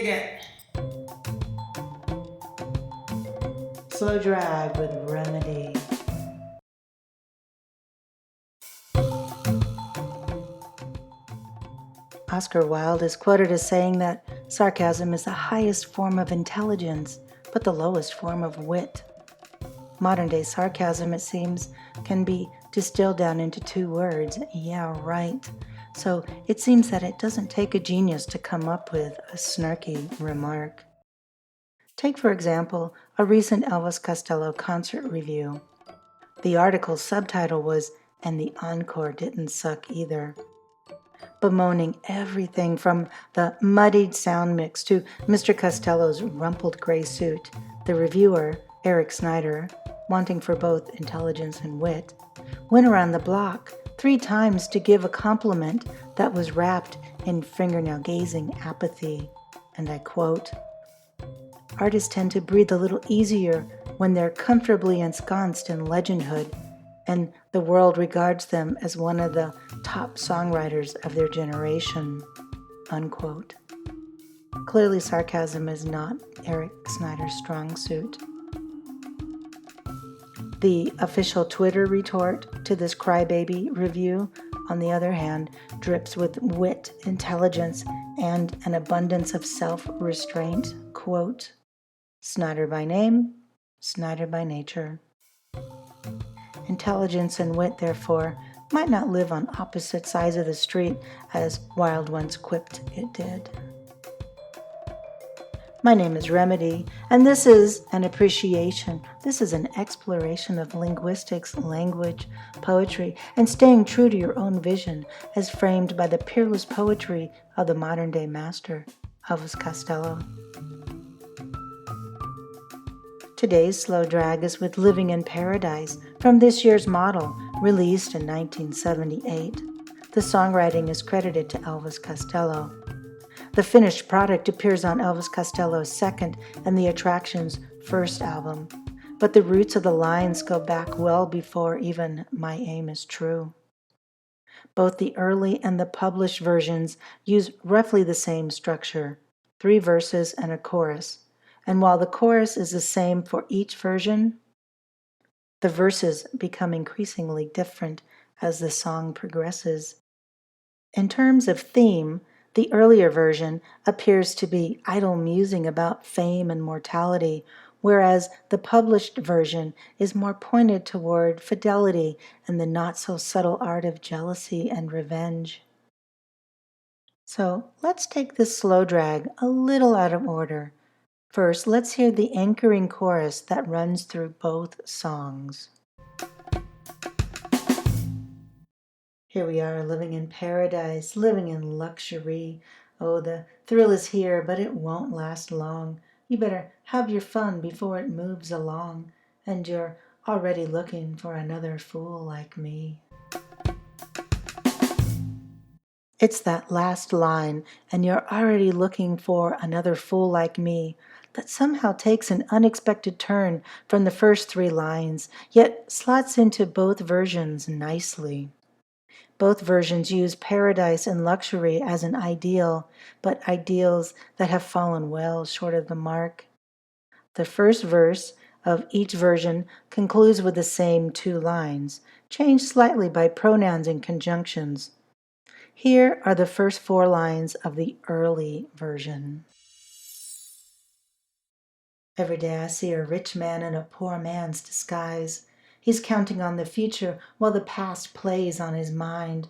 it. Slow drag with remedy. Oscar Wilde is quoted as saying that sarcasm is the highest form of intelligence, but the lowest form of wit. Modern-day sarcasm, it seems, can be distilled down into two words, yeah, right. So it seems that it doesn't take a genius to come up with a snarky remark. Take, for example, a recent Elvis Costello concert review. The article's subtitle was, "And the encore didn't suck either," bemoaning everything from the muddied sound mix to Mr. Costello's rumpled gray suit. The reviewer, Eric Snyder, wanting for both intelligence and wit, went around the block 3 times to give a compliment that was wrapped in fingernail-gazing apathy. And I quote, "Artists tend to breathe a little easier when they're comfortably ensconced in legendhood, and the world regards them as one of the top songwriters of their generation," unquote. Clearly, sarcasm is not Eric Snyder's strong suit. The official Twitter retort to this crybaby review, on the other hand, drips with wit, intelligence, and an abundance of self-restraint. Quote, "Snyder by name, Snyder by nature." Intelligence and wit, therefore, might not live on opposite sides of the street, as Wilde once quipped it did. My name is Remedy, and this is an appreciation. This is an exploration of linguistics, language, poetry, and staying true to your own vision as framed by the peerless poetry of the modern-day master, Elvis Costello. Today's slow drag is with Living in Paradise from this year's model, released in 1978. The songwriting is credited to Elvis Costello. The finished product appears on Elvis Costello's second and The Attractions' first album, but the roots of the lines go back well before even My Aim Is True. Both the early and the published versions use roughly the same structure, 3 verses and a chorus, and while the chorus is the same for each version, the verses become increasingly different as the song progresses. In terms of theme, the earlier version appears to be idle musing about fame and mortality, whereas the published version is more pointed toward fidelity and the not-so-subtle art of jealousy and revenge. So let's take this slow drag a little out of order. First, let's hear the anchoring chorus that runs through both songs. Here we are, living in paradise, living in luxury. Oh, the thrill is here, but it won't last long. You better have your fun before it moves along, and you're already looking for another fool like me. It's that last line, "and you're already looking for another fool like me," that somehow takes an unexpected turn from the first 3 lines, yet slots into both versions nicely. Both versions use paradise and luxury as an ideal, but ideals that have fallen well short of the mark. The first verse of each version concludes with the same 2 lines, changed slightly by pronouns and conjunctions. Here are the first 4 lines of the early version. Every day I see a rich man in a poor man's disguise. He's counting on the future while the past plays on his mind.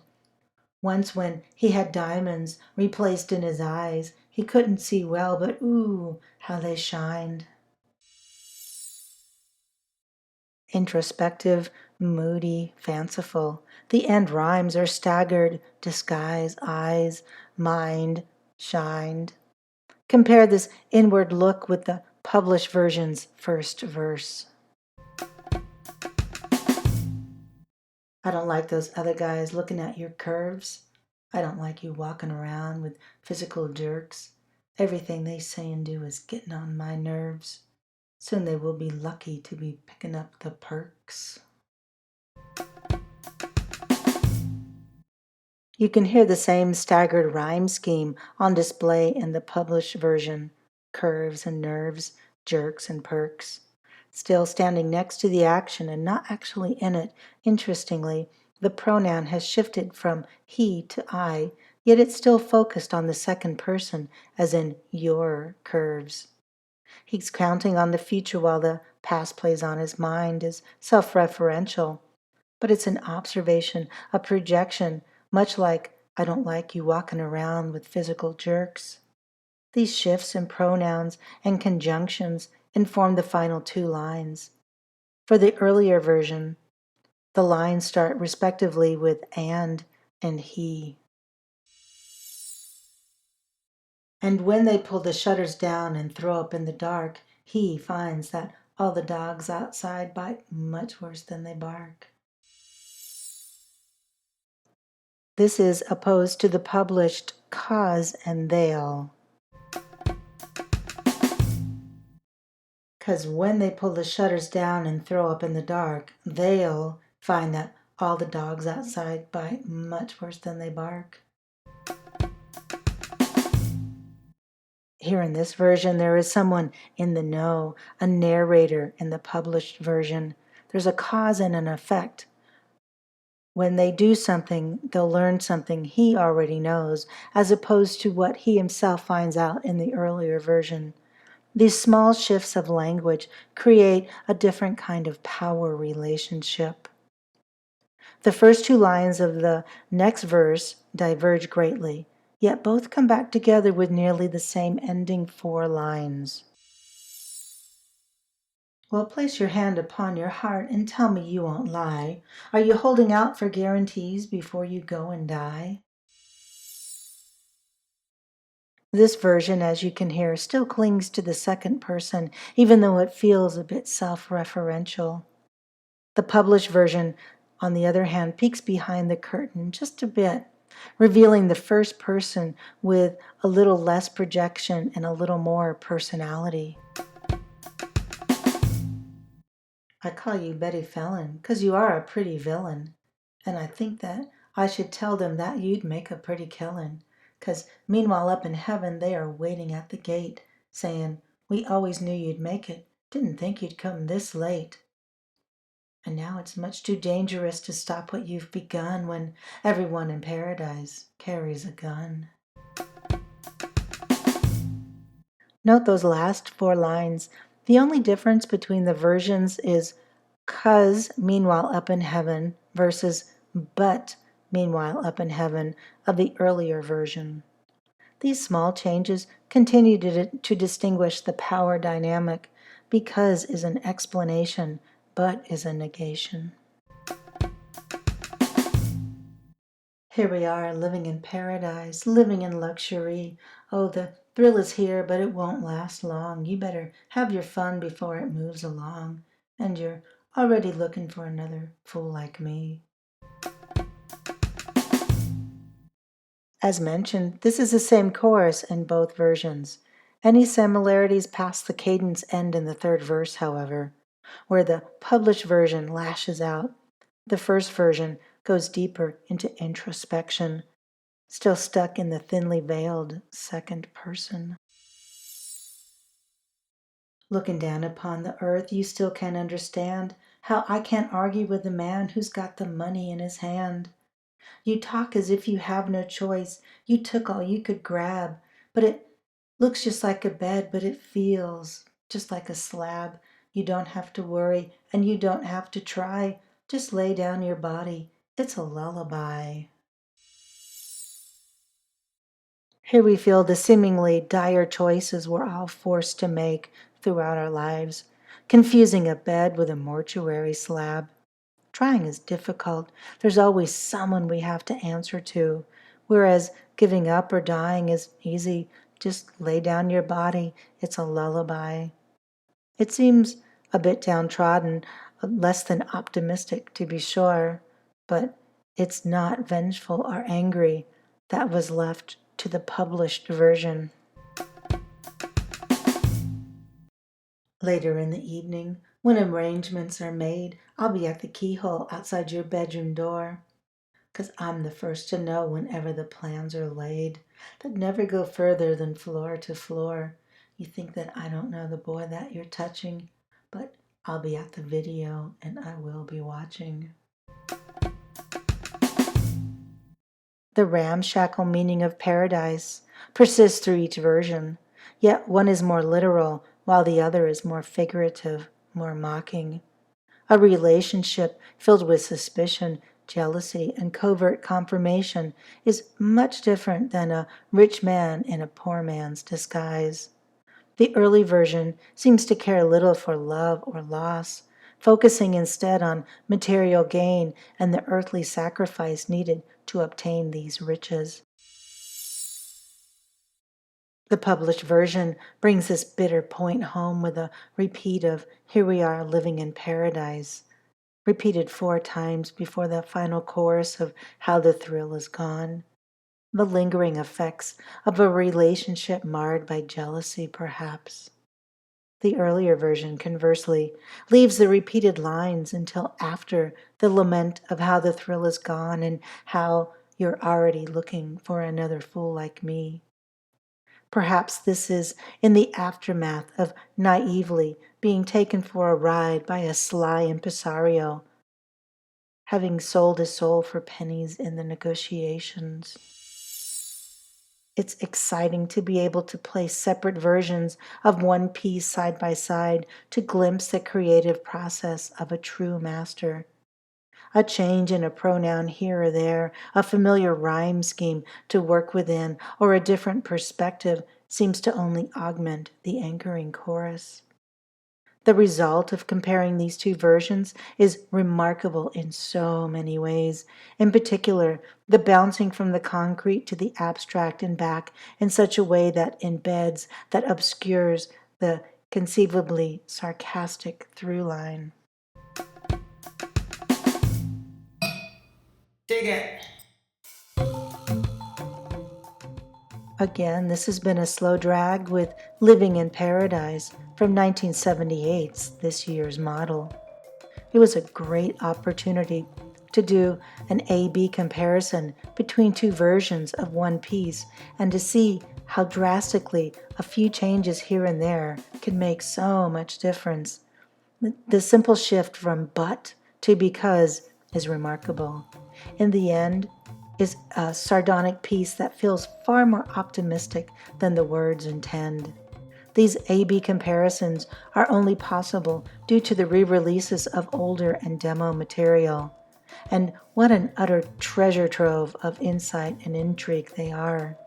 Once when he had diamonds replaced in his eyes, he couldn't see well, but ooh, how they shined. Introspective, moody, fanciful. The end rhymes are staggered, disguise, eyes, mind, shined. Compare this inward look with the published version's first verse. I don't like those other guys looking at your curves. I don't like you walking around with physical jerks. Everything they say and do is getting on my nerves. Soon they will be lucky to be picking up the perks. You can hear the same staggered rhyme scheme on display in the published version: curves and nerves, jerks and perks. Still standing next to the action and not actually in it, interestingly, the pronoun has shifted from he to I, yet it's still focused on the second person, as in your curves. He's counting on the future while the past plays on his mind, is self referential. But it's an observation, a projection, much like I don't like you walking around with physical jerks. These shifts in pronouns and conjunctions inform the final two lines. For the earlier version, the lines start respectively with and he. And when they pull the shutters down and throw up in the dark, he finds that all the dogs outside bite much worse than they bark. This is opposed to the published cause and they'll. Because when they pull the shutters down and throw up in the dark, they'll find that all the dogs outside bite much worse than they bark. Here in this version, there is someone in the know, a narrator in the published version. There's a cause and an effect. When they do something, they'll learn something he already knows, as opposed to what he himself finds out in the earlier version. These small shifts of language create a different kind of power relationship. The first two lines of the next verse diverge greatly, yet both come back together with nearly the same ending four lines. Well, place your hand upon your heart and tell me you won't lie. Are you holding out for guarantees before you go and die? This version, as you can hear, still clings to the second person, even though it feels a bit self-referential. The published version, on the other hand, peeks behind the curtain just a bit, revealing the first person with a little less projection and a little more personality. I call you Betty Felon 'cause you are a pretty villain, and I think that I should tell them that you'd make a pretty killin', 'cause meanwhile up in heaven they are waiting at the gate, saying, we always knew you'd make it, didn't think you'd come this late. And now it's much too dangerous to stop what you've begun when everyone in paradise carries a gun. Note those last four lines. The only difference between the versions is 'cause meanwhile up in heaven versus but meanwhile up in heaven of the earlier version. These small changes continue to distinguish the power dynamic. Because is an explanation, but is a negation. Here we are, living in paradise, living in luxury. Oh, the thrill is here, but it won't last long. You better have your fun before it moves along. And you're already looking for another fool like me. As mentioned, this is the same chorus in both versions. Any similarities past the cadence end in the third verse, however, where the published version lashes out. The first version goes deeper into introspection, still stuck in the thinly veiled second person. Looking down upon the earth, you still can't understand how I can't argue with the man who's got the money in his hand. You talk as if you have no choice. You took all you could grab, but it looks just like a bed, but it feels just like a slab. You don't have to worry and you don't have to try. Just lay down your body. It's a lullaby. Here we feel the seemingly dire choices we're all forced to make throughout our lives, confusing a bed with a mortuary slab. Trying is difficult. There's always someone we have to answer to, whereas giving up or dying is easy. Just lay down your body. It's a lullaby. It seems a bit downtrodden, less than optimistic to be sure, but it's not vengeful or angry. That was left to the published version. Later in the evening, when arrangements are made, I'll be at the keyhole outside your bedroom door. 'cause I'm the first to know whenever the plans are laid that never go further than floor to floor. You think that I don't know the boy that you're touching, but I'll be at the video and I will be watching. The ramshackle meaning of paradise persists through each version, yet one is more literal while the other is more figurative, more mocking. A relationship filled with suspicion, jealousy, and covert confirmation is much different than a rich man in a poor man's disguise. The early version seems to care little for love or loss, focusing instead on material gain and the earthly sacrifice needed to obtain these riches. The published version brings this bitter point home with a repeat of "Here we are living in paradise," repeated 4 times before the final chorus of "How the thrill is gone." The lingering effects of a relationship marred by jealousy, perhaps. The earlier version, conversely, leaves the repeated lines until after the lament of how the thrill is gone and how you're already looking for another fool like me. Perhaps this is in the aftermath of naively being taken for a ride by a sly impresario, having sold his soul for pennies in the negotiations. It's exciting to be able to play separate versions of one piece side by side to glimpse the creative process of a true master. A change in a pronoun here or there, a familiar rhyme scheme to work within, or a different perspective seems to only augment the anchoring chorus. The result of comparing these 2 versions is remarkable in so many ways. In particular, the bouncing from the concrete to the abstract and back in such a way that embeds, that obscures the conceivably sarcastic through line. Dig it. Again, this has been a slow drag with Living in Paradise from 1978's this year's model. It was a great opportunity to do an A-B comparison between 2 versions of one piece and to see how drastically a few changes here and there can make so much difference. The simple shift from but to because is remarkable. In the end, is a sardonic piece that feels far more optimistic than the words intend. These A-B comparisons are only possible due to the re-releases of older and demo material. And what an utter treasure trove of insight and intrigue they are.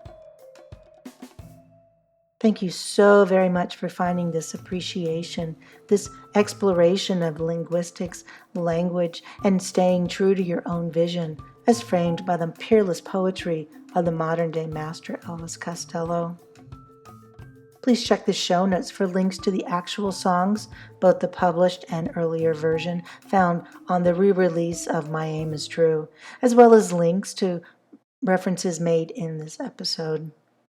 Thank you so very much for finding this appreciation, this exploration of linguistics, language, and staying true to your own vision, as framed by the peerless poetry of the modern-day master Elvis Costello. Please check the show notes for links to the actual songs, both the published and earlier version, found on the re-release of My Aim is True, as well as links to references made in this episode.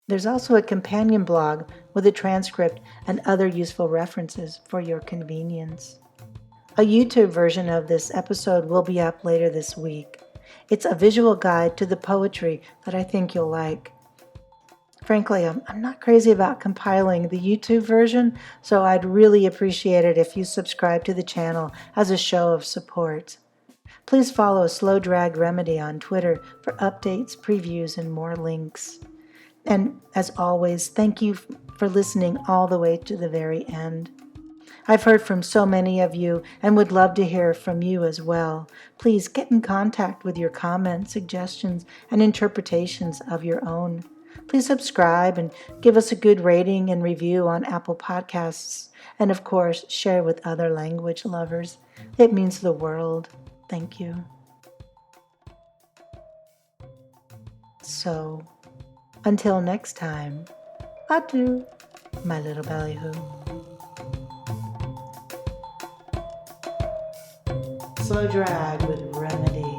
There's also a companion blog with a transcript and other useful references for your convenience. A YouTube version of this episode will be up later this week. It's a visual guide to the poetry that I think you'll like. Frankly, I'm not crazy about compiling the YouTube version, so I'd really appreciate it if you subscribe to the channel as a show of support. Please follow Slow Drag Remedy on Twitter for updates, previews, and more links. And as always, thank you for listening all the way to the very end. I've heard from so many of you and would love to hear from you as well. Please get in contact with your comments, suggestions, and interpretations of your own. Please subscribe and give us a good rating and review on Apple Podcasts. And of course, share with other language lovers. It means the world. Thank you. So, until next time, adieu, my little ballyhoo. Slow drag with Remedy.